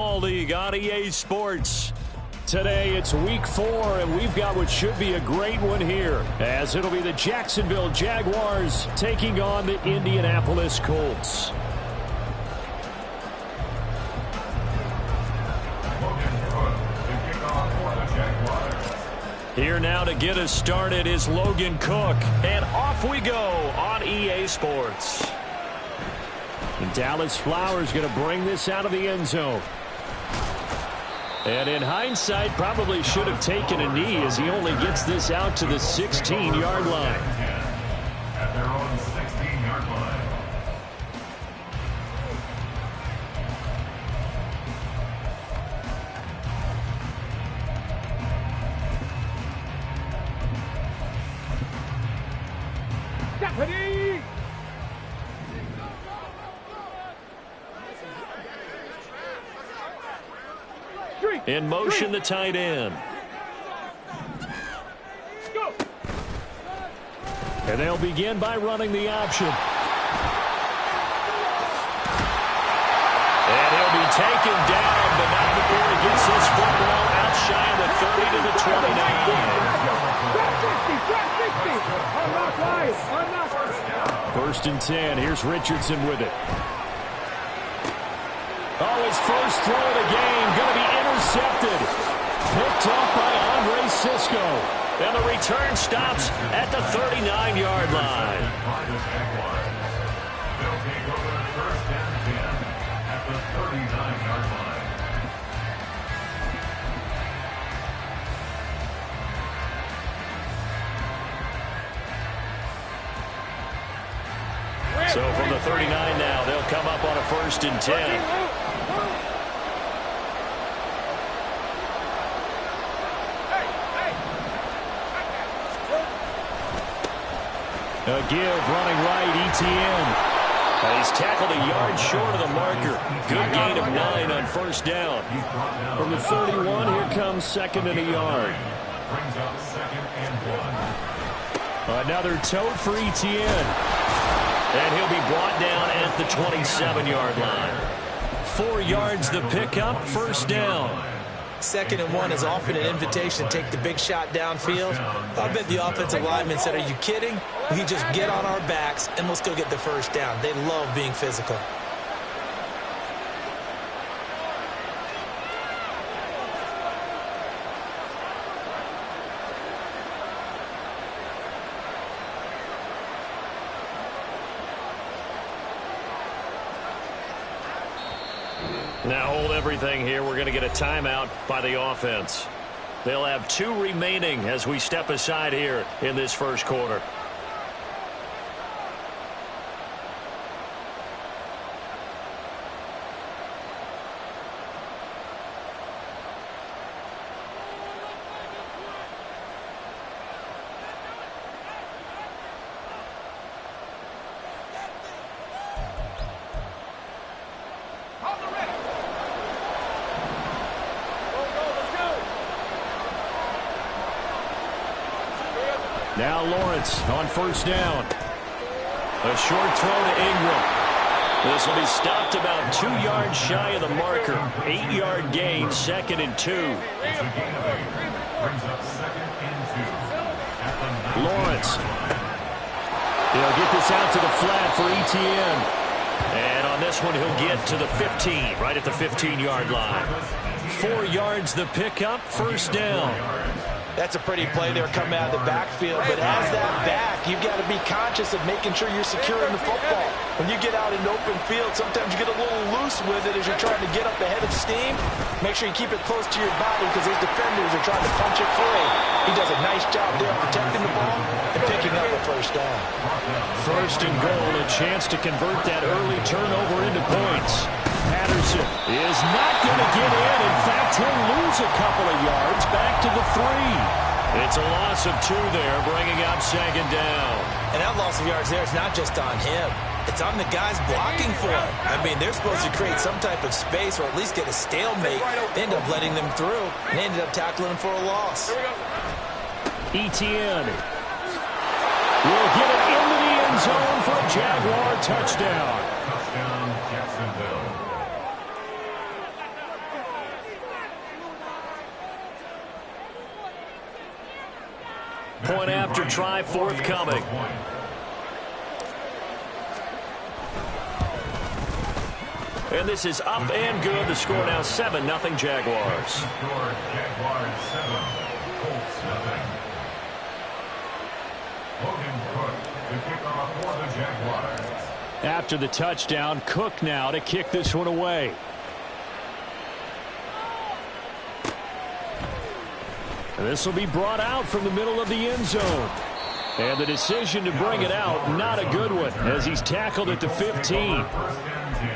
League on EA Sports. Today it's week 4, and we've got what should be a great one here, as it'll be the Jacksonville Jaguars taking on the Indianapolis Colts. Here now to get us started is Logan Cook, and off we go on EA Sports. And Dallas Flowers going to bring this out of the end zone. And in hindsight, probably should have taken a knee as he only gets this out to the 16-yard line. At their own 16-yard line. Deputy! In motion, the tight end. Go. And they'll begin by running the option. And he'll be taken down, but not before he gets this football out shy of the 30 to the 29. First and 10. Here's Richardson with it. Oh, his first throw of the game going to be intercepted. Picked up by Andre Sisco. And the return stops at the 39-yard line. They'll take over first and 10 at the 39-yard line. So from the 39 now, they'll come up on a first and 10. A give running right, Etienne. He's tackled a yard short of the marker. Good gain of 9 on first down. From the 31, here comes second and a yard. Brings up second and 1. Another tote for Etienne. And he'll be brought down at the 27-yard line. 4 yards the pickup, first down. Second and 1 is often an invitation to take the big shot downfield. I bet the offensive lineman said, "Are you kidding? We just get on our backs and let's go get the first down." They love being physical. Now hold everything here. We're going to get a timeout by the offense. They'll have 2 remaining as we step aside here in this first quarter. Now Lawrence on first down. A short throw to Ingram. This will be stopped about 2 yards shy of the marker. 8-yard gain, second and 2. Brings up second and 2. Lawrence. He'll get this out to the flat for Etienne. And on this one, he'll get to the 15, right at the 15-yard line. 4 yards the pickup, first down. That's a pretty play there coming out of the backfield, but as that back, you've got to be conscious of making sure you're securing the football. When you get out in open field, sometimes you get a little loose with it as you're trying to get up ahead of steam. Make sure you keep it close to your body because those defenders are trying to punch it free. He does a nice job there protecting the ball and picking up a first down. First and goal, a chance to convert that early turnover into points. Patterson is not going to get in. In fact, he'll lose a couple of yards back to the 3. It's a loss of 2 there, bringing up second down. And that loss of yards there is not just on him. It's on the guys blocking for him. I mean, they're supposed to create some type of space or at least get a stalemate. They end up letting them through, and they ended up tackling him for a loss. Etienne will get it into the end zone for a Jaguar touchdown. Touchdown, Jacksonville. Point after try forthcoming. And this is up and good. The score now 7-0 Jaguars. Jaguars 7, Colts 0. Logan Cook to kick off for the Jaguars. After the touchdown, Cook now to kick this one away. And this will be brought out from the middle of the end zone. And the decision to bring it out, not a good one, as he's tackled at the 15. First and 10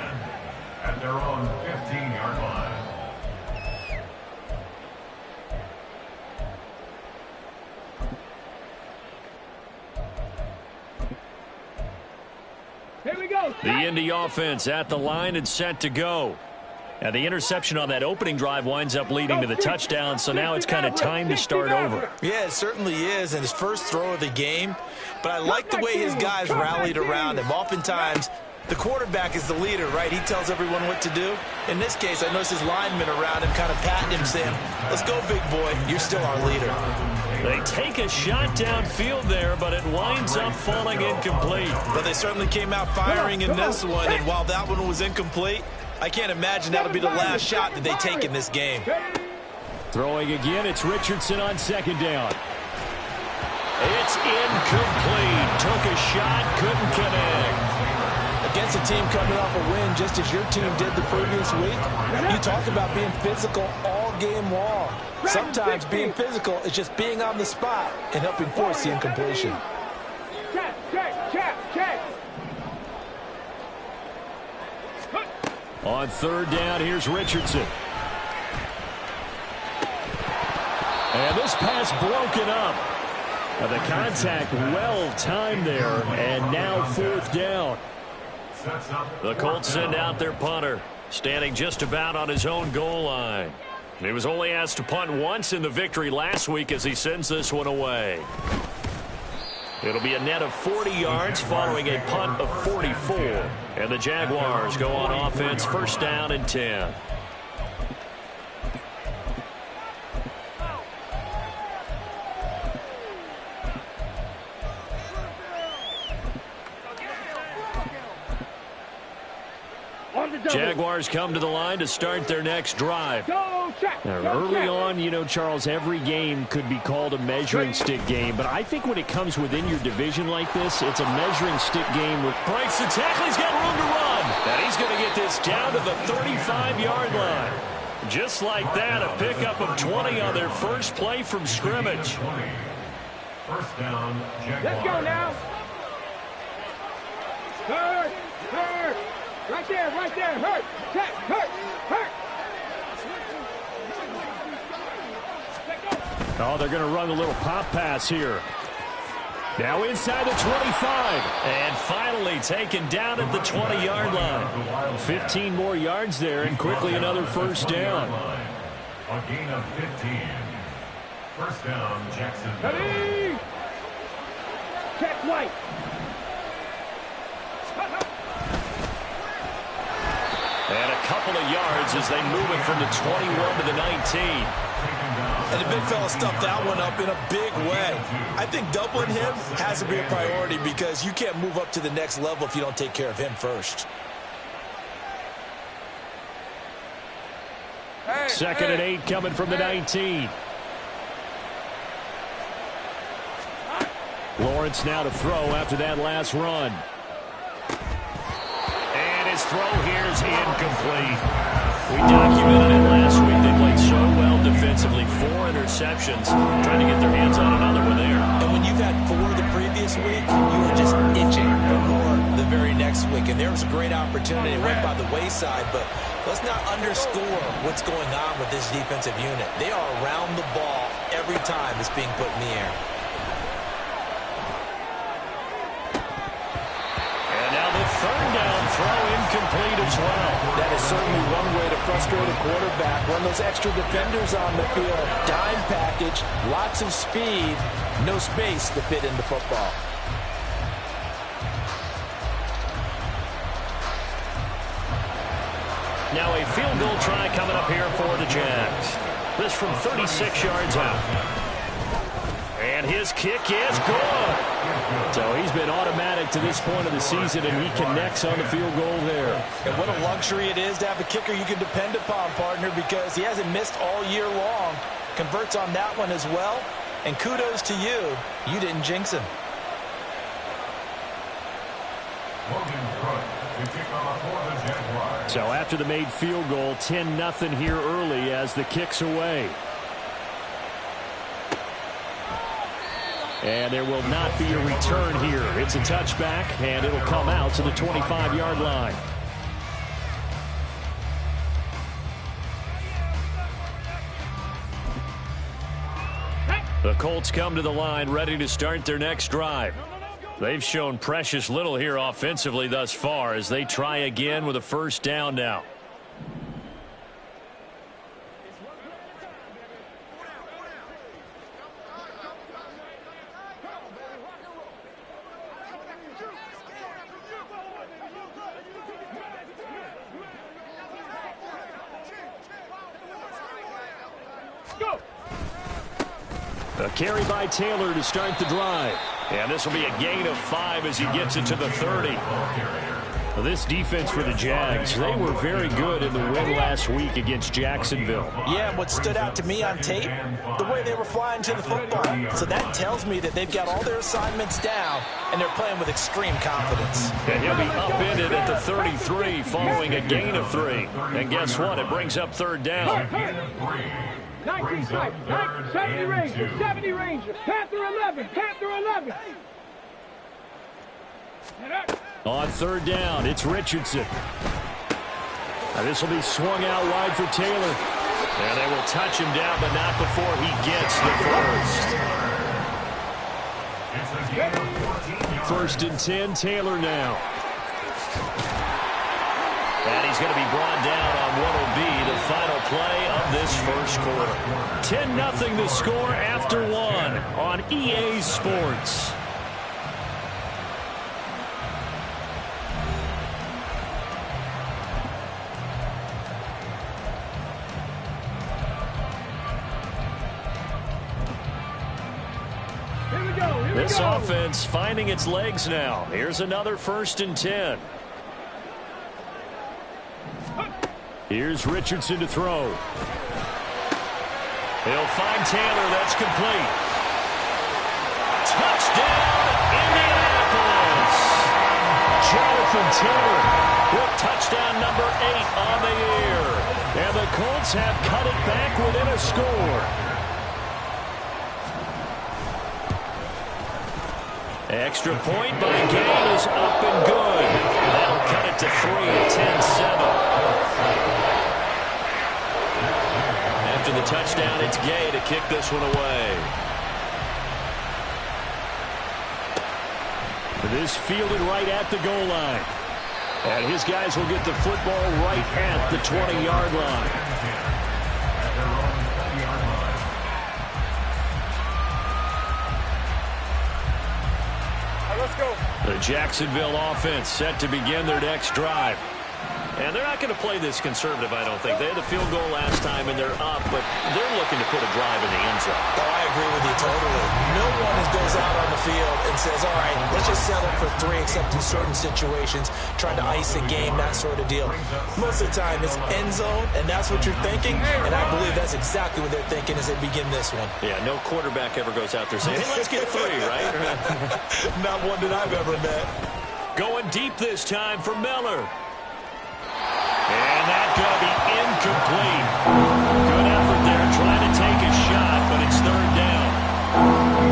at their own 15-yard line. Here we go. The Indy offense at the line and set to go. Now, the interception on that opening drive winds up leading to the touchdown, so now it's kind of time to start over. Yeah, it certainly is, and his first throw of the game. But I like the way his guys rallied around him. Oftentimes, the quarterback is the leader, right? He tells everyone what to do. In this case, I noticed his linemen around him kind of patting him, saying, let's go, big boy. You're still our leader. They take a shot downfield there, but it winds up falling incomplete. But they certainly came out firing in this one, and while that one was incomplete, I can't imagine that'll be the last shot that they take in this game. Throwing again, it's Richardson on second down. It's incomplete. Took a shot, couldn't connect. Against a team coming off a win, just as your team did the previous week, you talk about being physical all game long. Sometimes being physical is just being on the spot and helping force the incompletion. Check. On third down, here's Richardson. And this pass broken up. The contact well timed there, and now fourth down. The Colts send out their punter, standing just about on his own goal line. He was only asked to punt once in the victory last week as he sends this one away. It'll be a net of 40 yards following a punt of 44. And the Jaguars go on offense, first down and 10. Jaguars come to the line to start their next drive. Now, early on, you know, Charles, every game could be called a measuring stick game, but I think when it comes within your division like this, it's a measuring stick game. Breaks the tackle, he's got room to run. And he's going to get this down to the 35-yard line. Just like that, a pickup of 20 on their first play from scrimmage. First down, Jaguars. Let's go now. Hurt. Right there. Hurt. Oh, they're going to run a little pop pass here. Now inside the 25. And finally taken down at the 20-yard line. 15 more yards there, and quickly another first down. A gain of 15. First down, Jacksonville. Ready? Check White. And a couple of yards as they move it from the 21 to the 19. And the big fella stuffed that one up in a big way. I think doubling him has to be a priority because you can't move up to the next level if you don't take care of him first. Second and 8 coming from the 19. Lawrence now to throw after that last run. And his throw here is incomplete. We documented it last week. They played so well defensively. 4 interceptions. Trying to get their hands on another one there. And when you've had 4 the previous week, you were just itching for more the very next week. And there was a great opportunity. It went by the wayside, but let's not underscore what's going on with this defensive unit. They are around the ball every time it's being put in the air. Third down throw incomplete as well. That is certainly one way to frustrate a quarterback. Run those extra defenders on the field. Dime package, lots of speed, no space to fit into football. Now a field goal try coming up here for the Jags. This from 36 yards out. And his kick is good. So he's been automatic to this point of the season, and he connects on the field goal there. And what a luxury it is to have a kicker you can depend upon, partner, because he hasn't missed all year long. Converts on that one as well. And kudos to you. You didn't jinx him. So after the made field goal, 10-0 here early as the kick's away. And there will not be a return here. It's a touchback, and it'll come out to the 25-yard line. The Colts come to the line ready to start their next drive. They've shown precious little here offensively thus far as they try again with a first down now. A carry by Taylor to start the drive. And this will be a gain of 5 as he gets it to the 30. Well, this defense for the Jags, they were very good in the win last week against Jacksonville. Yeah, and what stood out to me on tape, the way they were flying to the football. So that tells me that they've got all their assignments down, and they're playing with extreme confidence. And he'll be upended at the 33 following a gain of 3. And guess what? It brings up third down. 19 type, 70 Rangers, 70 Rangers, Panther 11, Panther 11. On third down, it's Richardson. Now this will be swung out wide for Taylor. And they will touch him down, but not before he gets the first. First and 10, Taylor now. And he's going to be brought down on what will be the final play of this first quarter. 10-0 the score after 1 on EA Sports. Here we go. This offense finding its legs now. Here's another first and 10. Here's Richardson to throw. He'll find Taylor. That's complete. Touchdown, Indianapolis. Jonathan Taylor with touchdown number 8 on the year. And the Colts have cut it back within a score. Extra point by Gay is up and good. That'll cut it to 3 at 10-7. After the touchdown, it's Gay to kick this one away. This fielded right at the goal line. And his guys will get the football right at the 20-yard line. Let's go. The Jacksonville offense set to begin their next drive. And they're not going to play this conservative, I don't think. They had a field goal last time, and they're up, but they're looking to put a drive in the end zone. Oh, I agree with you totally. No one goes out on the field and says, all right, let's just settle for 3, except in certain situations, trying to ice a game, that sort of deal. Most of the time, it's end zone, and that's what you're thinking, and I believe that's exactly what they're thinking as they begin this one. Yeah, no quarterback ever goes out there saying, hey, let's get 3, right? Not one that I've ever met. Going deep this time for Miller. And that's going to be incomplete. Good effort there trying to take a shot, but it's third down.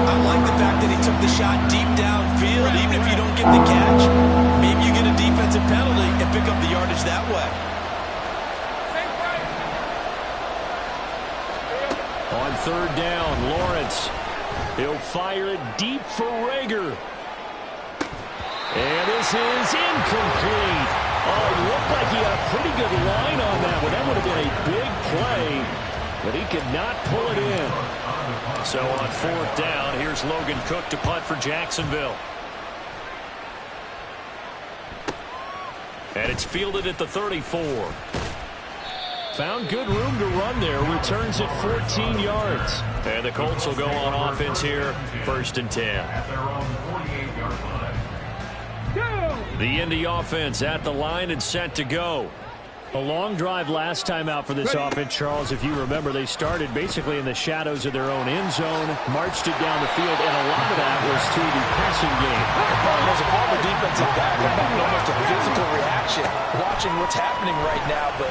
I like the fact that he took the shot deep downfield. Even if you don't get the catch, maybe you get a defensive penalty and pick up the yardage that way. On third down, Lawrence. He'll fire it deep for Rager. And this is incomplete. Oh, it looked like he had a pretty good line on that one. That would have been a big play, but he could not pull it in. So on fourth down, here's Logan Cook to punt for Jacksonville. And it's fielded at the 34. found good room to run there. Returns at 14 yards. And the Colts will go on offense here, 1st and 10. At their own 48-yard line. The Indy offense at the line and set to go. A long drive last time out for this offense, Charles. If you remember, they started basically in the shadows of their own end zone, marched it down the field, and a lot of that was through the passing game. As a former defensive back, I'm having almost a physical reaction watching what's happening right now, but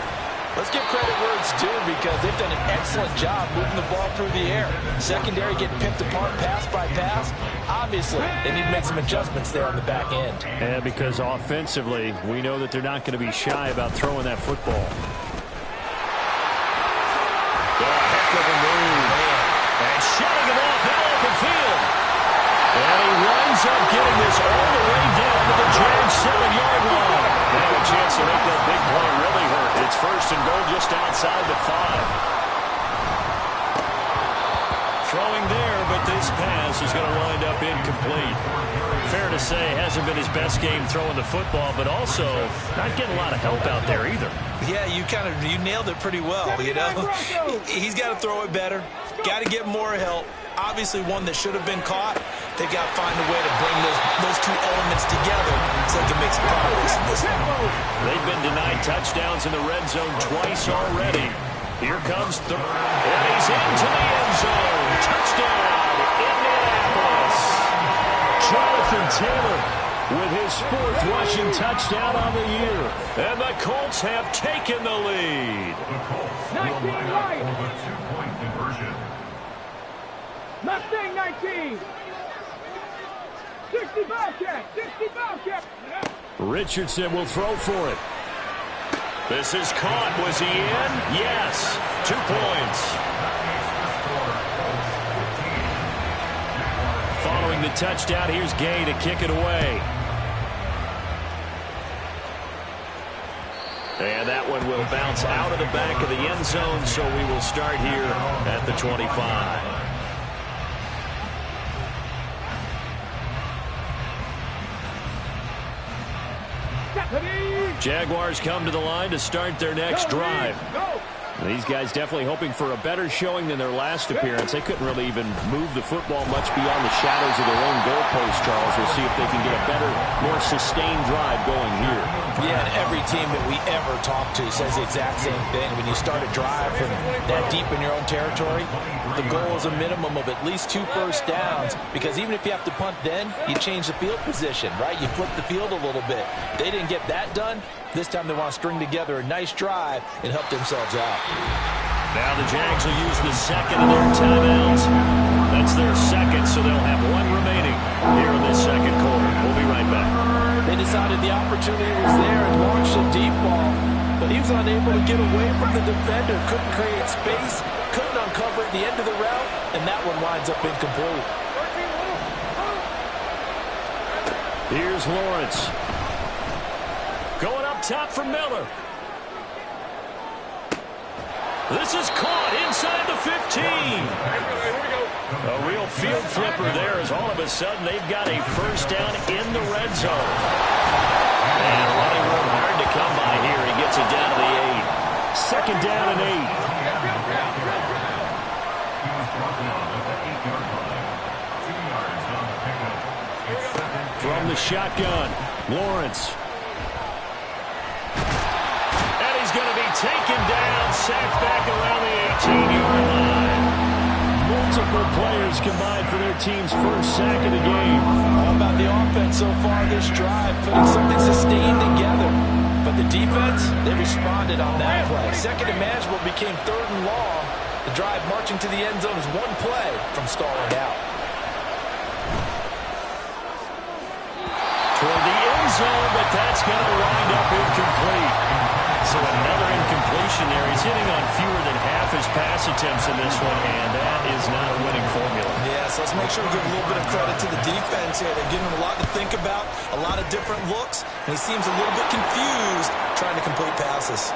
let's give credit where it's due because they've done an excellent job moving the ball through the air. Secondary getting picked apart pass by pass. Obviously, they need to make some adjustments there on the back end. And because offensively, we know that they're not going to be shy about throwing that football. Heck of a move. And shutting him off that open field. And he winds up getting this all the way down to the Jags 7-yard line. They have a chance to make that big play really hurt. It's 1st and goal just outside the 5. Throwing there, but this pass is going to wind up incomplete. Fair to say, hasn't been his best game throwing the football, but also not getting a lot of help out there either. Yeah, you nailed it pretty well, you know. He's got to throw it better. Got to get more help. Obviously one that should have been caught. They've got to find a way to bring those two elements together so they can make some progress in this one. They've been denied touchdowns in the red zone twice already. Here comes third, and he's into the end zone. Touchdown, Indianapolis. Jonathan Taylor with his 4th rushing touchdown on the year. And the Colts have taken the lead. The Colts will line up for the 2-point conversion. Mustang 19. 60 Bobcat. 60 Bobcat. Richardson will throw for it. This is caught. Was he in? Yes. 2 points. Following the touchdown, here's Gay to kick it away. And that one will bounce out of the back of the end zone, so we will start here at the 25. Jaguars come to the line to start their next drive. These guys definitely hoping for a better showing than their last appearance. They couldn't really even move the football much beyond the shadows of their own goalpost, Charles. We'll see if they can get a better, more sustained drive going here. Yeah, and every team that we ever talk to says the exact same thing. When you start a drive from that deep in your own territory, the goal is a minimum of at least 2 first downs, because even if you have to punt then, you change the field position, right? You flip the field a little bit. They didn't get that done. This time they want to string together a nice drive and help themselves out. Now the Jags will use the second of their timeouts. That's their second, so they'll have 1 remaining here in this second quarter. We'll be right back. They decided the opportunity was there and launched a deep ball, but he was unable to get away from the defender, couldn't create space, couldn't uncover at the end of the route, and that one winds up incomplete. Here's Lawrence. Going up top for Miller. This is caught inside the 15. A real field flipper there as all of a sudden they've got a first down in the red zone. And running room hard to come by here. He gets it down to the 8. Second down and 8. From the shotgun, Lawrence. And he's going to be taken down, sacked back around the 18-yard line. Multiple players combined for their team's first sack of the game. All about the offense so far this drive, putting something sustained together. But the defense, they responded on that play. Second and manageable became 3rd and long. The drive marching to the end zone is 1 play from stalling out. Toward the end zone, but that's going to wind up incomplete. So another incompletion there. He's hitting on fewer than half his pass attempts in this one, and that is not a winning formula. Yeah, so let's make sure we give a little bit of credit to the defense here. They're giving him a lot to think about, a lot of different looks, and he seems a little bit confused trying to complete passes.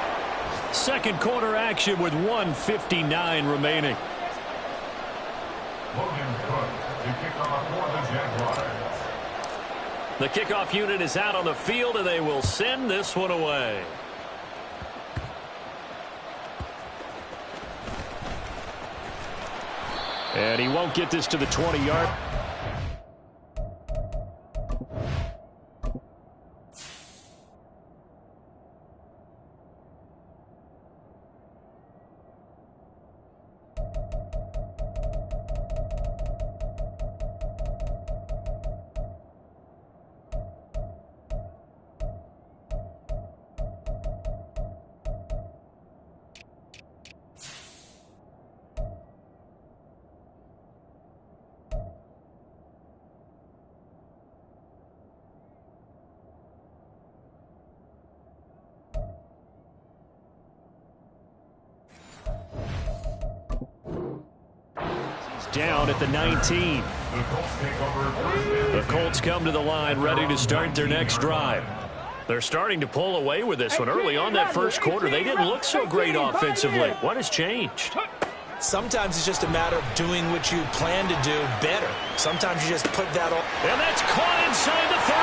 Second quarter action with 1:59 remaining. Logan Cook to kick off for the Jaguars. The kickoff unit is out on the field, and they will send this one away. And he won't get this to the 20-yard. Down at the 19. The Colts come to the line ready to start their next drive. They're starting to pull away with this one. Early on that first quarter, they didn't look so great offensively. What has changed? Sometimes it's just a matter of doing what you plan to do better. Sometimes you just put that on. And that's caught inside the 35.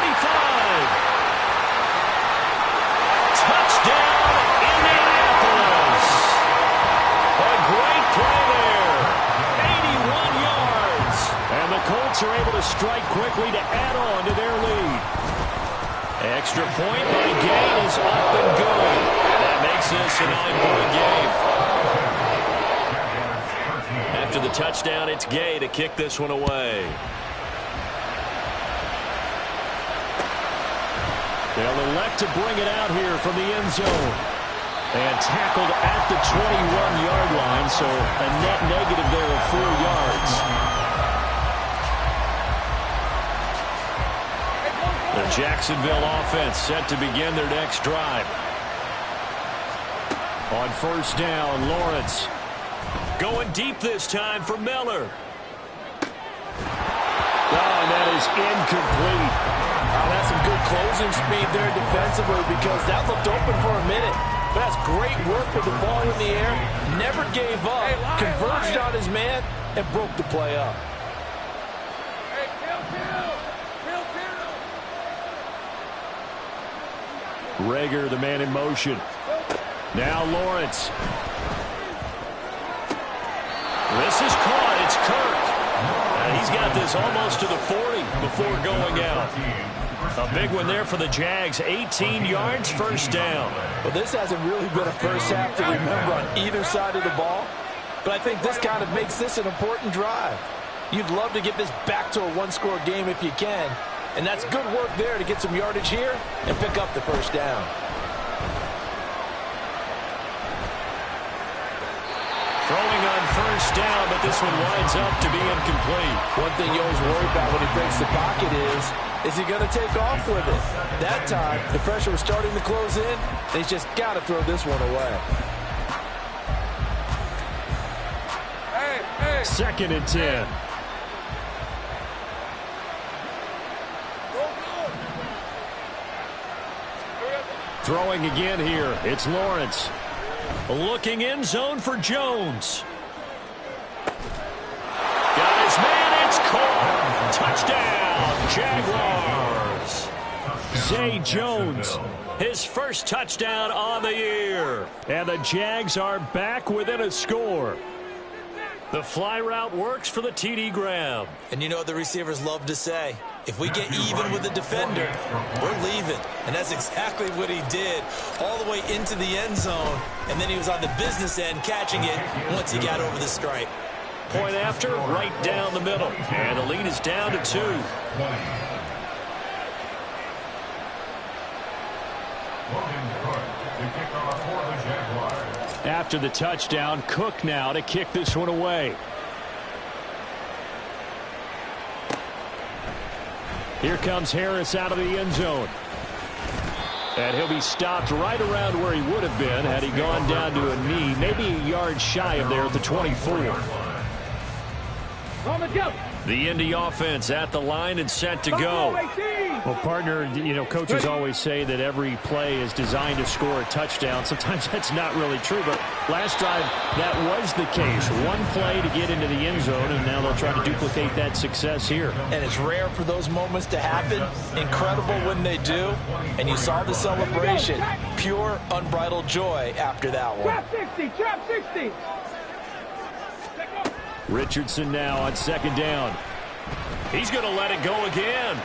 Touchdown, Indianapolis. A great play there. 81 yards. And the Colts are able to strike quickly to add on to their lead. Extra point by Gay is up and good. That makes this a 9-point game. After the touchdown, it's Gay to kick this one away. They'll elect to bring it out here from the end zone. And tackled at the 21-yard line, so a net negative there of 4 yards. The Jacksonville offense set to begin their next drive. On first down, Lawrence. Going deep this time for Miller. Oh, and that is incomplete. Oh, that's some good closing speed there defensively because that looked open for a minute. But that's great work with the ball in the air. Never gave up. Converged on his man and broke the play up. Rager, the man in motion. Now Lawrence. This is caught. It's Kirk. And he's got this almost to the 40 before going out. A big one there for the Jags. 18 yards, first down. Well, this hasn't really been a first half to remember on either side of the ball. But I think this kind of makes this an important drive. You'd love to get this back to a one-score game if you can. And that's good work there to get some yardage here and pick up the first down. Throwing on first down, but this one winds up to be incomplete. One thing you always worry about when he breaks the pocket is he going to take off with it? That time, the pressure was starting to close in. He's just got to throw this one away. Second and 10. Throwing again here. It's Lawrence. Looking in zone for Jones. Got his man. It's caught. Touchdown, Jaguars. Zay Jones. His first touchdown on the year. And the Jags are back within a score. The fly route works for the TD Graham. And you know what the receivers love to say? If we get even with the defender, we're leaving. And that's exactly what he did all the way into the end zone. And then he was on the business end catching it once he got over the stripe. Point after, right down the middle. And the lead is down to 2. After the touchdown, Cook now to kick this one away. Here comes Harris out of the end zone. And he'll be stopped right around where he would have been had he gone down to a knee, maybe a yard shy of there at the 24. The Indy offense at the line and set to go. Well, partner, you know, coaches always say that every play is designed to score a touchdown. Sometimes that's not really true, but last drive, that was the case. One play to get into the end zone, and now they'll try to duplicate that success here. And it's rare for those moments to happen. Incredible when they do. And you saw the celebration. Pure, unbridled joy after that one. Trap 60, trap 60. Richardson now on second down. He's going to let it go again.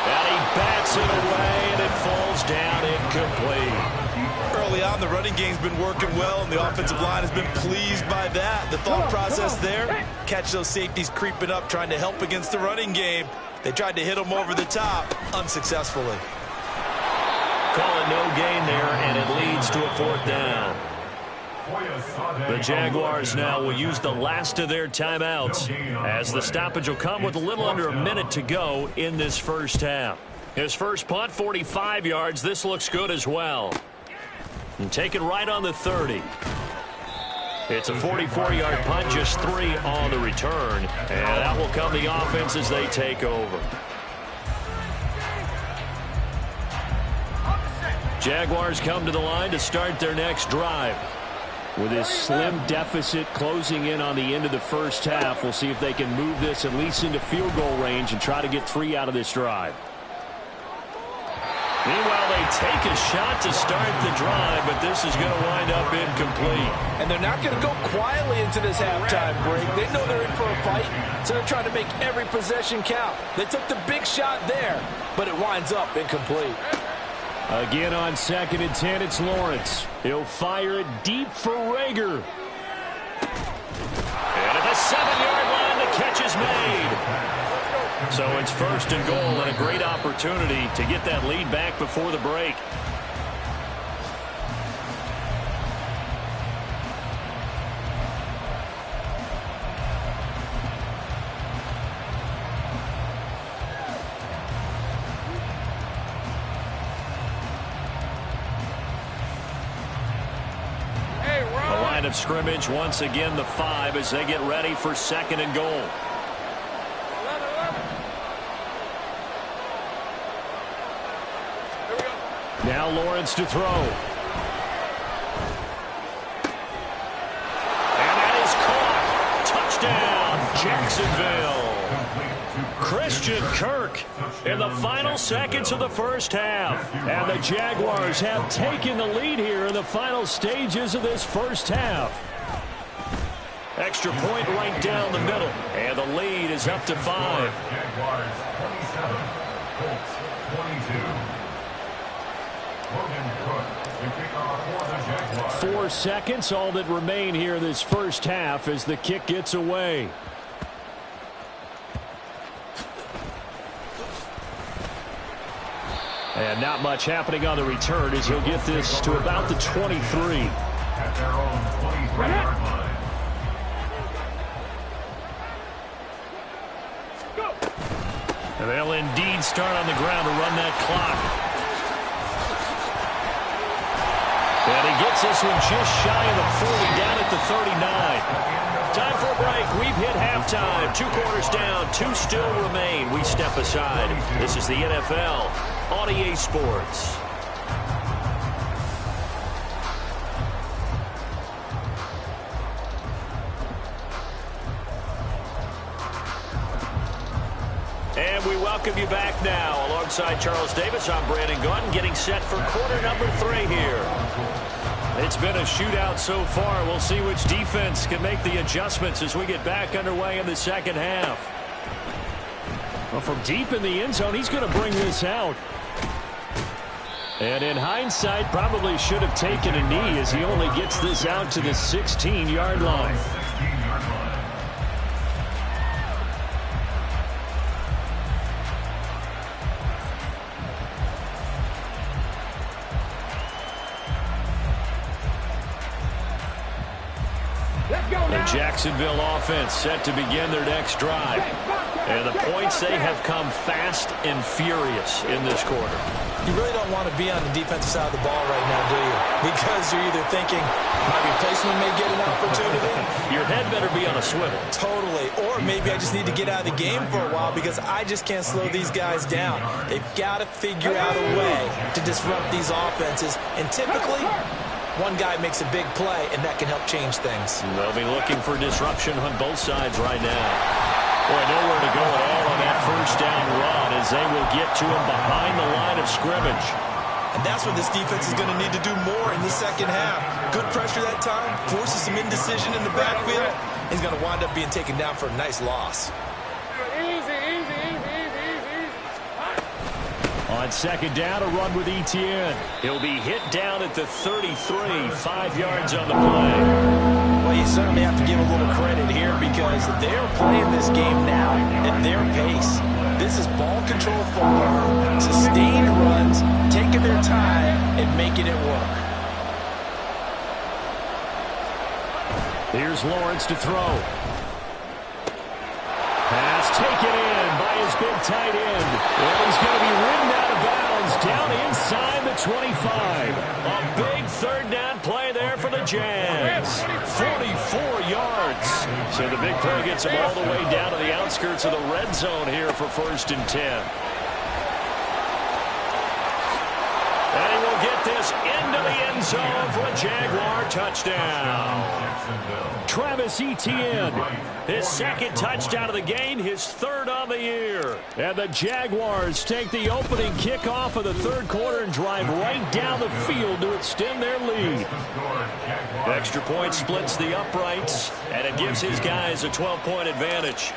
And he bats it away, and it falls down incomplete. Early on, the running game's been working well, and the offensive line has been pleased by that. The thought process there, catch those safeties creeping up, trying to help against the running game. They tried to hit them over the top, unsuccessfully. Call it no gain there, and it leads to a 4th down. The Jaguars now will use the last of their timeouts, as the stoppage will come with a little under a minute to go in this first half. His first punt, 45 yards. This looks good as well. And take it right on the 30. It's a 44-yard punt, just 3 on the return. And that will come the offense as they take over. Jaguars come to the line to start their next drive. With this slim deficit closing in on the end of the first half, we'll see if they can move this at least into field goal range and try to get 3 out of this drive. Meanwhile, they take a shot to start the drive, but this is going to wind up incomplete. And they're not going to go quietly into this halftime break. They know they're in for a fight, so they're trying to make every possession count. They took the big shot there, but it winds up incomplete. Again on 2nd and 10, it's Lawrence. He'll fire it deep for Rager. And at the 7-yard line, the catch is made. So it's 1st and goal, and a great opportunity to get that lead back before the break. The line of scrimmage, once again, the 5 as they get ready for 2nd and goal. Now Lawrence to throw. And that is caught. Touchdown, Jacksonville. Christian Kirk in the final seconds of the first half. And the Jaguars have taken the lead here in the final stages of this first half. Extra point right down the middle. And the lead is up to 5. Jaguars 27, Colts 22. 4 seconds, all that remain here this first half as the kick gets away. And not much happening on the return as he'll get this to about the 23. At their own 23-yard line. And they'll indeed start on the ground to run that clock. And he gets this one just shy of the 40, down at the 39. Time for a break. We've hit halftime. 2 quarters down, 2 still remain. We step aside. This is the NFL on EA Sports. And we welcome you back now. Alongside Charles Davis, I'm Brandon Gunn, getting set for quarter number 3 here. It's been a shootout so far. We'll see which defense can make the adjustments as we get back underway in the second half. Well, from deep in the end zone, he's going to bring this out. And in hindsight, probably should have taken a knee as he only gets this out to the 16-yard line. The Jacksonville offense set to begin their next drive. And the points, they have come fast and furious in this quarter. You really don't want to be on the defensive side of the ball right now, do you? Because you're either thinking, my replacement may get an opportunity. Your head better be on a swivel. Totally. Or maybe I just need to get out of the game for a while because I just can't slow these guys down. They've got to figure out a way to disrupt these offenses. And typically, one guy makes a big play, and that can help change things. They'll be looking for disruption on both sides right now. Boy, nowhere to go at all on that first down run as they will get to him behind the line of scrimmage. And that's what this defense is going to need to do more in the second half. Good pressure that time, forces some indecision in the backfield. He's going to wind up being taken down for a nice loss. On second down, a run with Etienne. He'll be hit down at the 33, 5 yards on the play. Well, you certainly have to give a little credit here because they're playing this game now at their pace. This is ball control football, sustained runs, taking their time and making it work. Here's Lawrence to throw. Pass taken in by his big tight end. And he's going to be ridden out of bounds down inside the 25. A big third down play there for the Jags. 44 yards. So the big play gets him all the way down to the outskirts of the red zone here for 1st and 10. And he will get this into the end zone for a Jaguar touchdown. Travis Etienne, his second touchdown of the game, his 3rd on the year. And the Jaguars take the opening kickoff of the 3rd quarter and drive right down the field to extend their lead. Extra point splits the uprights, and it gives his guys a 12-point advantage.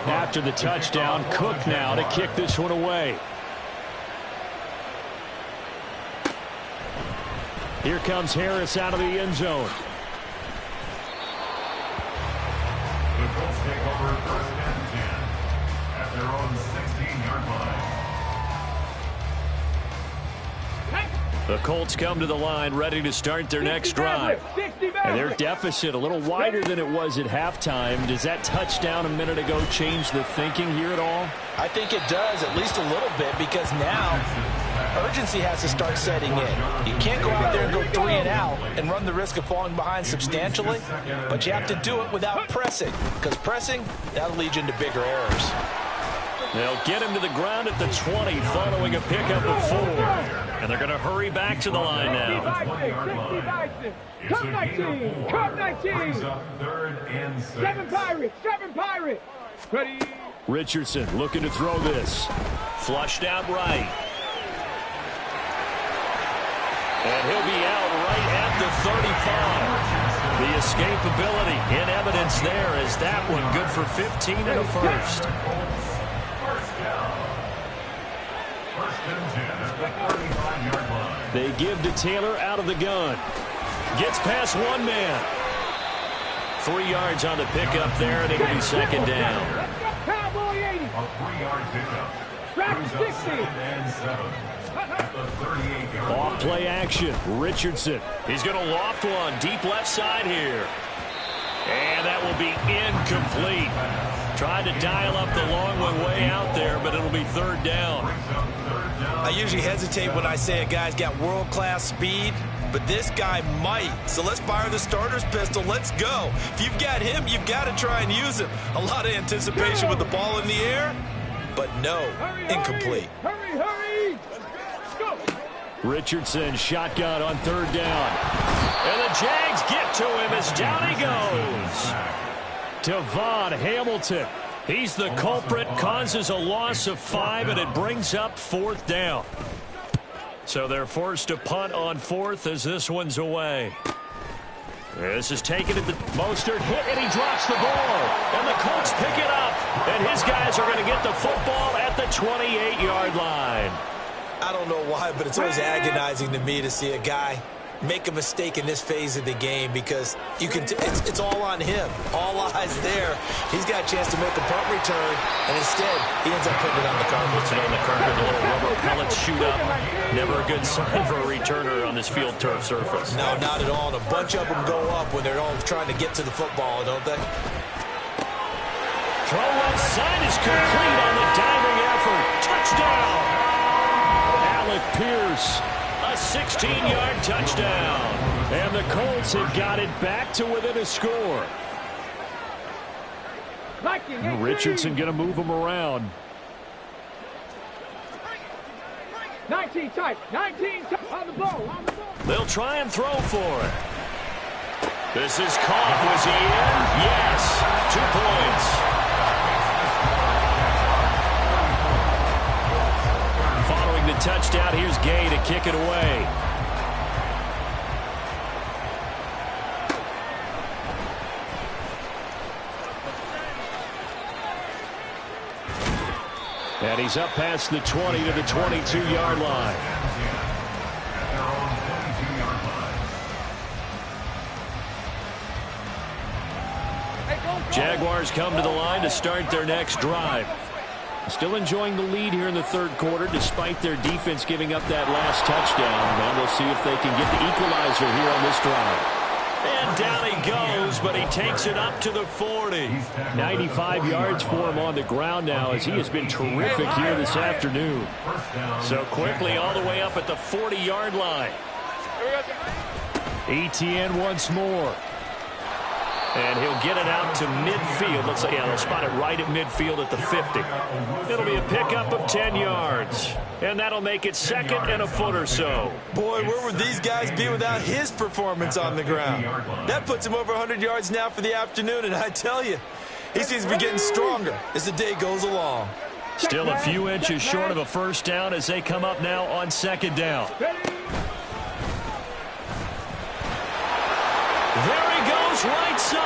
After the touchdown, Cook now to kick this one away. Here comes Harris out of the end zone. The Colts take over 1st and 10 at their own 16-yard line. The Colts come to the line ready to start their next drive. And their deficit a little wider than it was at halftime. Does that touchdown a minute ago change the thinking here at all? I think it does, at least a little bit, because now urgency has to start setting in. You can't go out there and go 3 and out and run the risk of falling behind substantially, but you have to do it without pressing, because pressing, that'll lead you into bigger errors. They'll get him to the ground at the 20 following a pickup of 4. And they're going to hurry back to the line now. Come 19, come 19. 3rd and 6. 7 Pirates. Ready. Richardson looking to throw this. Flushed out right. And he'll be out right at the 35. The escapability in evidence there as that one good for 15 and a first. They give to Taylor out of the gun. Gets past one man. 3 yards on the pickup there, and it'll be second down. Cowboy 80. A 3-yard pickup. Track 60. 2nd and 7 at the 38-yard line. Off play action. Richardson. He's going to loft one deep left side here. And that will be incomplete. Tried to dial up the long one way out there, but it'll be 3rd down. I usually hesitate when I say a guy's got world-class speed, but this guy might. So let's fire the starter's pistol. Let's go. If you've got him, you've got to try and use him. A lot of anticipation with the ball in the air, but no, incomplete. Hurry. Go. Richardson shotgun on 3rd down. And the Jags get to him as down he goes. Devon Hamilton. He's the culprit, causes a loss of 5, and it brings up 4th down. So they're forced to punt on 4th as this one's away. This is taken at the Mostert hit, and he drops the ball. And the Colts pick it up. And his guys are going to get the football at the 28-yard line. I don't know why, but it's always agonizing to me to see a guy make a mistake in this phase of the game because you can. It's all on him. All eyes there. He's got a chance to make a punt return, and instead he ends up putting it on the carpet. Puts it on the carpet. The little rubber pellets shoot up. Never a good sign for a returner on this field turf surface. No, not at all. And a bunch of them go up when they're all trying to get to the football, don't they? Throw left side is complete on the diving effort. Touchdown! Alec Pierce. A 16-yard touchdown. And the Colts have got it back to within a score. Richardson going to move him around. 19 tight. 19 tight. On the ball. They'll try and throw for it. This is caught. Was he in? Yes. 2 points. Following the touchdown. Here's Gay to kick it away. And he's up past the 20 to the 22-yard line. Jaguars come to the line to start their next drive. Still enjoying the lead here in the third quarter despite their defense giving up that last touchdown. Now we'll see if they can get the equalizer here on this drive. And down he goes, but he takes it up to the 40. 95 yards for him on the ground now as he has been terrific here this afternoon. So quickly all the way up at the 40-yard line. ETN once more. And he'll get it out to midfield. Let's say, yeah, they'll spot it right at midfield at the 50. It'll be a pickup of 10 yards. And that'll make it second and a foot or so. Boy, where would these guys be without his performance on the ground? That puts him over 100 yards now for the afternoon, and I tell you, he seems to be getting stronger as the day goes along. Still a few inches short of a first down as they come up now on second down. There he goes, right side.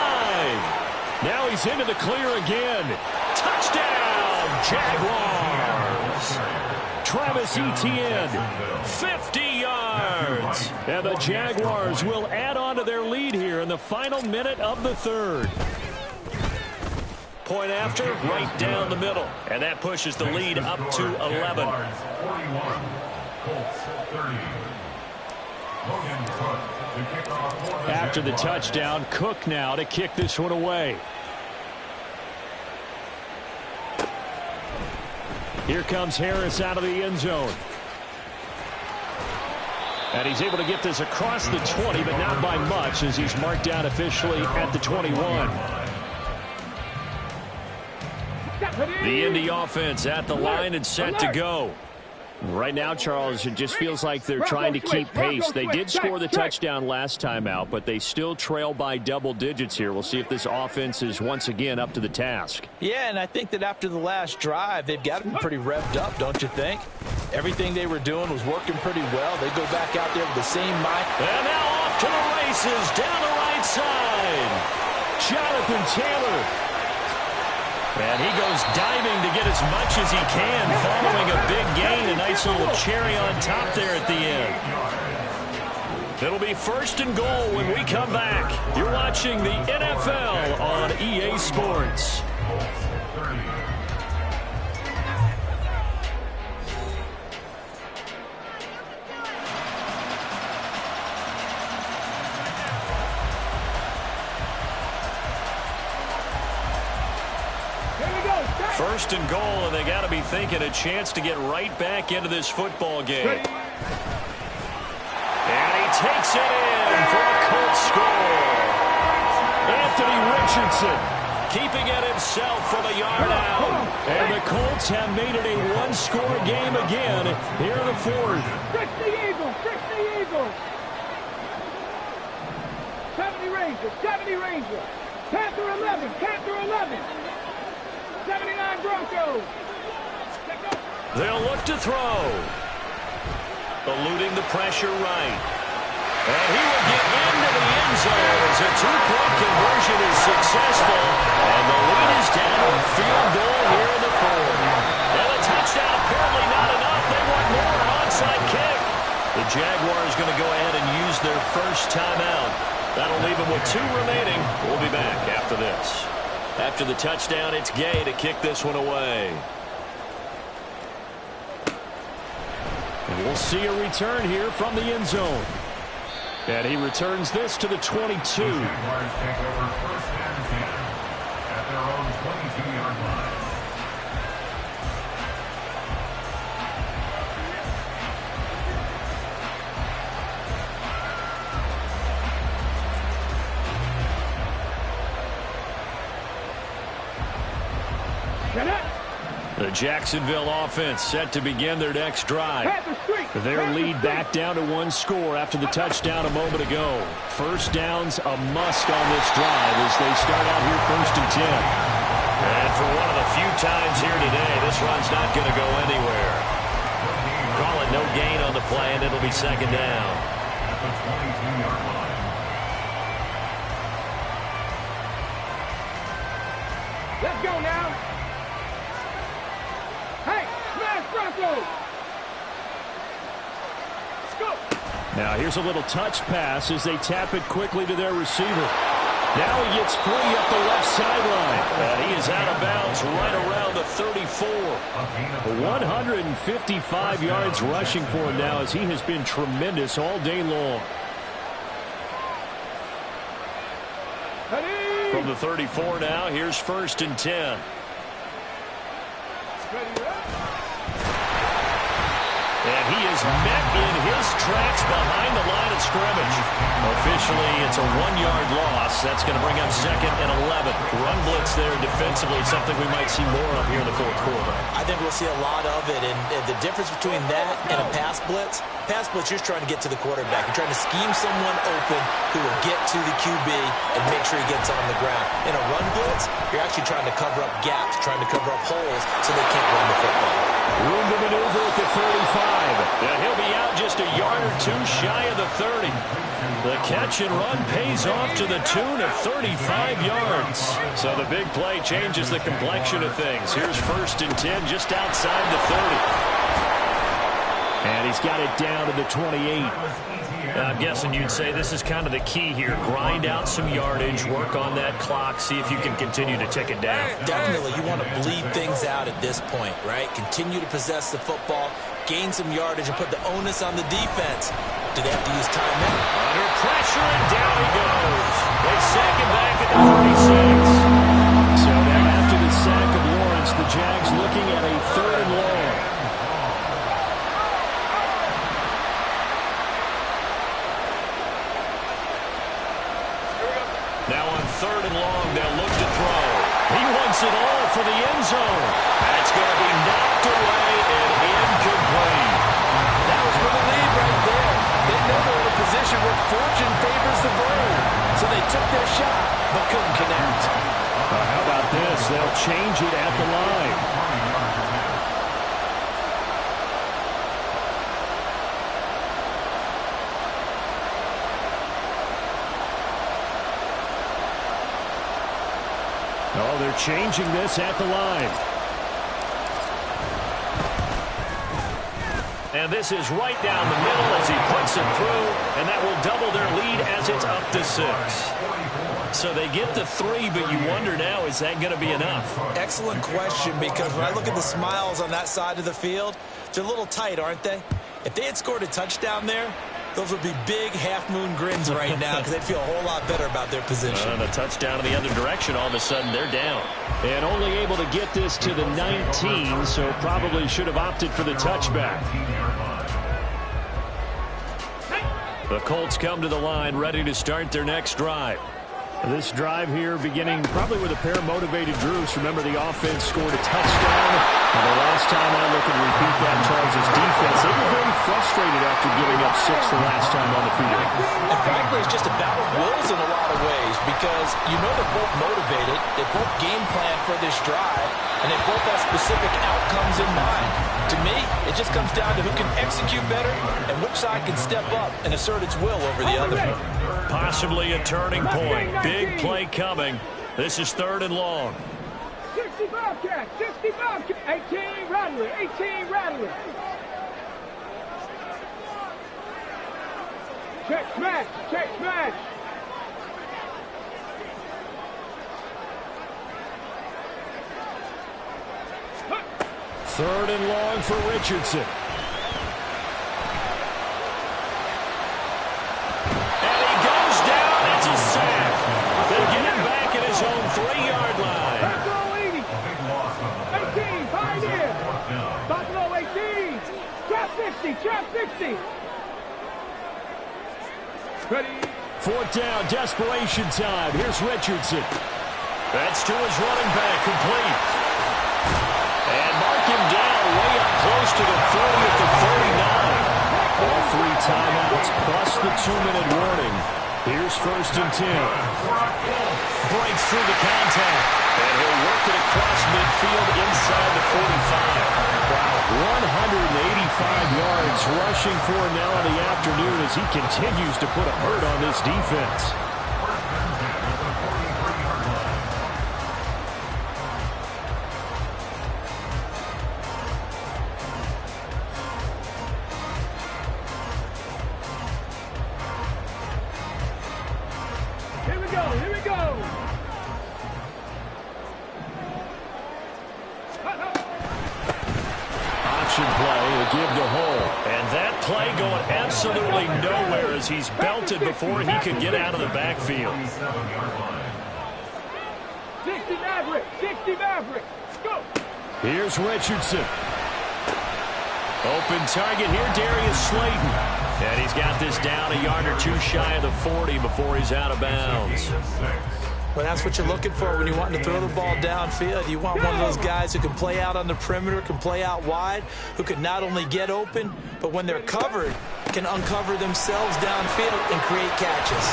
Now he's into the clear again. Touchdown, Jaguars. Travis Etienne, 50 yards. And the Jaguars will add on to their lead here in the final minute of the third. Point after, right down the middle. And that pushes the lead up to 11. After the touchdown, Cook now to kick this one away. Here comes Harris out of the end zone. And he's able to get this across the 20, but not by much as he's marked down officially at the 21. The Indy offense at the line and set to go. Right now, Charles, it just feels like they're trying to keep pace. They did score the touchdown last time out, but they still trail by double digits here. We'll see if this offense is once again up to the task. Yeah, and I think that after the last drive, they've got to be pretty revved up, don't you think? Everything they were doing was working pretty well. They go back out there with the same mind. And now off to the races down the right side. Jonathan Taylor. And he goes diving to get as much as he can following a big gain. A nice little cherry on top there at the end. It'll be first and goal when we come back. You're watching the NFL on EA Sports. First and goal, and they got to be thinking a chance to get right back into this football game. And he takes it in for a Colts score. Anthony Richardson keeping it himself from a yard out. And the Colts have made it a one-score game again here in the fourth. 60 Eagles, 60 Eagles. 70 Rangers, 70 Rangers. Panther 11, Panther 11. 79 Broncos. They'll look to throw. Eluding the pressure right. And he will get into the end zone as a two-point conversion is successful. And the lead is down to a field goal here in the fourth. And a touchdown apparently not enough. They want more, an onside kick. The Jaguars going to go ahead and use their first timeout. That'll leave them with 2 remaining. We'll be back after this. After the touchdown, it's Gay to kick this one away. And we'll see a return here from the end zone. And he returns this to the 22. Jaguars take over first and 10 at their own 22-yard line. The Jacksonville offense set to begin their next drive. Their lead back down to 1 score after the touchdown a moment ago. First down's a must on this drive as they start out here first and 10. And for one of the few times here today, this run's not going to go anywhere. Call it No gain on the play, and it'll be second down. At the 22-yard line. Let's go now. Hey, smash Bronco. Let's go. Now here's a little touch pass as they tap it quickly to their receiver. Now he gets free up the left sideline. And he is out of bounds right around the 34. 155 yards rushing for him now as he has been tremendous all day long. Ready. From the 34 now, here's 1st and 10. Ready. And he is met in his tracks behind the line of scrimmage. Officially, it's a 1-yard loss. That's going to bring up 2nd and 11. Run blitz there defensively, something we might see more of here in the 4th quarter. I think we'll see a lot of it, and the difference between that and a pass blitz, you're just trying to get to the quarterback. You're trying to scheme someone open who will get to the QB and make sure he gets on the ground. In a run blitz, you're actually trying to cover up gaps, trying to cover up holes so they can't run the football. Room to maneuver at the 35. And he'll be out just a yard or two shy of the 30. The catch and run pays off to the tune of 35 yards. So the big play changes the complexion of things. Here's 1st and 10 just outside the 30. And he's got it down to the 28. I'm guessing you'd say this is kind of the key here. Grind out some yardage, work on that clock, see if you can continue to tick it down. Definitely, you want to bleed things out at this point, right? Continue to possess the football, gain some yardage, and put the onus on the defense. Do they have to use timeout? Under pressure, and down he goes. They sack him back at the 36. So now after the sack of Lawrence, the Jags looking at a 3rd and long. Now on 3rd and long, they'll look to throw. He wants it all for the end zone. That's going to be knocked away and incomplete. That was for the lead right there. They know they're in a position where fortune favors the brave. So they took their shot, but couldn't connect. How about this? They'll change it at the line. Oh, they're changing this at the line. And this is right down the middle as he puts it through, and that will double their lead as it's up to 6. So they get the 3, but you wonder now, is that going to be enough? Excellent question, because when I look at the smiles on that side of the field, they're a little tight, aren't they? If they had scored a touchdown there, those would be big half-moon grins right now because they'd feel a whole lot better about their position. And a touchdown in the other direction, all of a sudden they're down. And only able to get this to the 19, so probably should have opted for the touchback. The Colts come to the line, ready to start their next drive. This drive here beginning probably with a pair of motivated groups. Remember, the offense scored a touchdown. And the last time I look and repeat that, Charles' defense, they were very frustrated after giving up 6 the last time on the field. And frankly, it's just a battle of wills in a lot of ways because you know they're both motivated. They both game plan for this drive, and they both have specific outcomes in mind. To me, it just comes down to who can execute better and which side can step up and assert its will over the other. Possibly a turning point. Big play coming. This is 3rd and long. 65 catch, 65 catch, 18 Rattler, 18 Rattler. Check smash, check smash. Huh. 3rd and long for Richardson. And he goes down. That's a sack. They get him back at his own 3-yard line. Buffalo 80. 18, Pioneer. Buffalo 18. Trap 60, trap 60. Ready. 4th down, desperation time. Here's Richardson. That's to his running back, complete. And mark him down way up close to the 40 at the 39. All 3 timeouts plus the 2-minute warning. Here's 1st and 10. Breaks through the contact. And he'll work it across midfield inside the 45. Wow, 185 yards rushing for him now in the afternoon as he continues to put a hurt on this defense. Here we go. Option play, a give to Hole. And that play going absolutely nowhere as he's belted before he could get out of the backfield. 60 Maverick, 60 Maverick. Go. Here's Richardson. Open target here, Darius Slayton. And he's got this down a yard or two shy of the 40 before he's out of bounds. Well, that's what you're looking for when you want to throw the ball downfield. You want one of those guys who can play out on the perimeter, can play out wide, who can not only get open, but when they're covered, can uncover themselves downfield and create catches.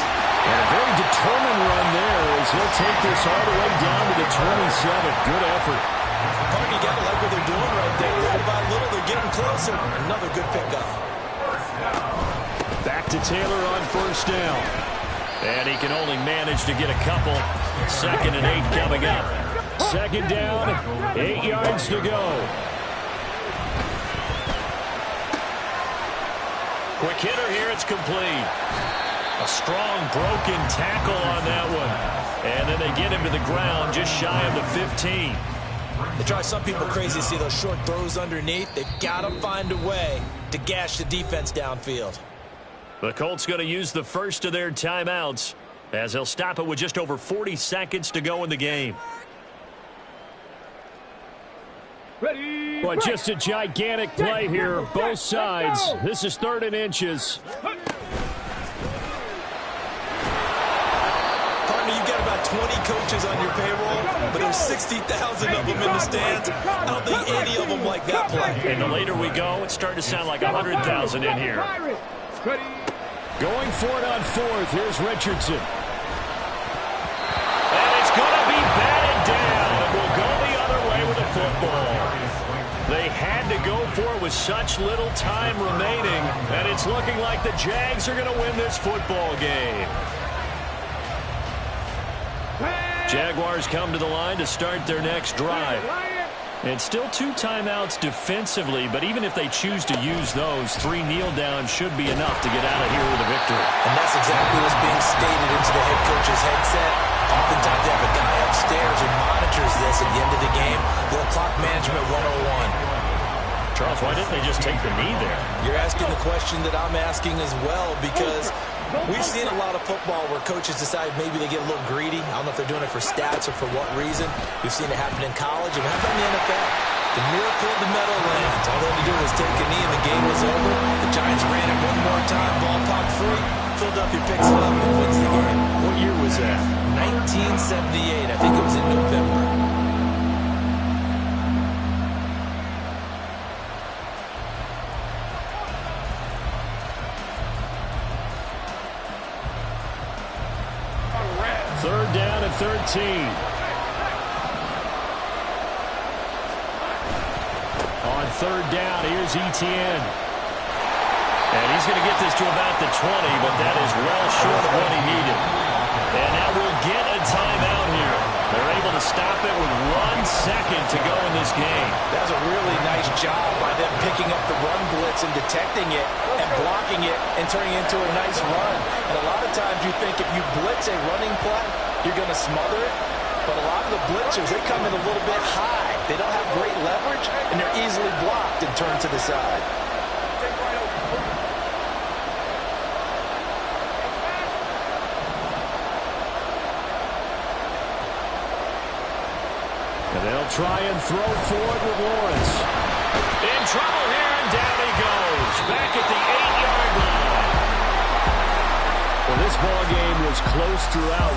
And a very determined run there as he'll take this all the way down to the 27. Good effort. You got to like what they're doing right there. Little by little, they're getting closer. Another good pickup. Back to Taylor on 1st down. And he can only manage to get a couple. 2nd and 8 coming up. 2nd down, 8 yards to go. Quick hitter here, it's complete. A strong broken tackle on that one. And then they get him to the ground just shy of the 15. They drive some people crazy to see those short throws underneath. They've got to find a way to gash the defense downfield. The Colts going to use the first of their timeouts as they'll stop it with just over 40 seconds to go in the game. Ready. But just a gigantic play here, both sides. This is 3rd and inches. You've got about 20 coaches on your payroll, but there's 60,000 of them in the stands. I don't think any of them like that play. And the later we go, it's starting to sound like 100,000 in here. Going for it on 4th. Here's Richardson. And it's going to be batted down. It will go the other way with the football. They had to go for it with such little time remaining, and it's looking like the Jags are going to win this football game. Jaguars come to the line to start their next drive. And still 2 timeouts defensively, but even if they choose to use those, 3 kneel downs should be enough to get out of here with a victory. And that's exactly what's being stated into the head coach's headset. Oftentimes they have a guy upstairs who monitors this at the end of the game. Little clock management 101. Charles, why didn't they just take the knee there? You're asking the question that I'm asking as well, because we've seen a lot of football where coaches decide maybe they get a little greedy. I don't know if they're doing it for stats or for what reason. We've seen it happen in college, and we have done in the NFL. The miracle of the Meadowlands. All they had to do was take a knee, and the game was over. The Giants ran it one more time, ball popped free. Philadelphia picks it up and wins the game. What year was that? 1978. I think it was in November. Third down at 13. On 3rd down, here's Etienne. And he's going to get this to about the 20, but that is well short of what he needed. And now we'll get a timeout here. They're able to stop it with 1 second to go in this game. That was a really nice job by them picking up the run blitz and detecting it and blocking it and turning it into a nice run. And a lot of times you think if you blitz a running play, you're going to smother it. But a lot of the blitzers, they come in a little bit high. They don't have great leverage, and they're easily blocked and turned to the side. And they'll try and throw forward with Lawrence. In trouble here, and down he goes. Back at the 8-yard line. Well, this ball game was close throughout.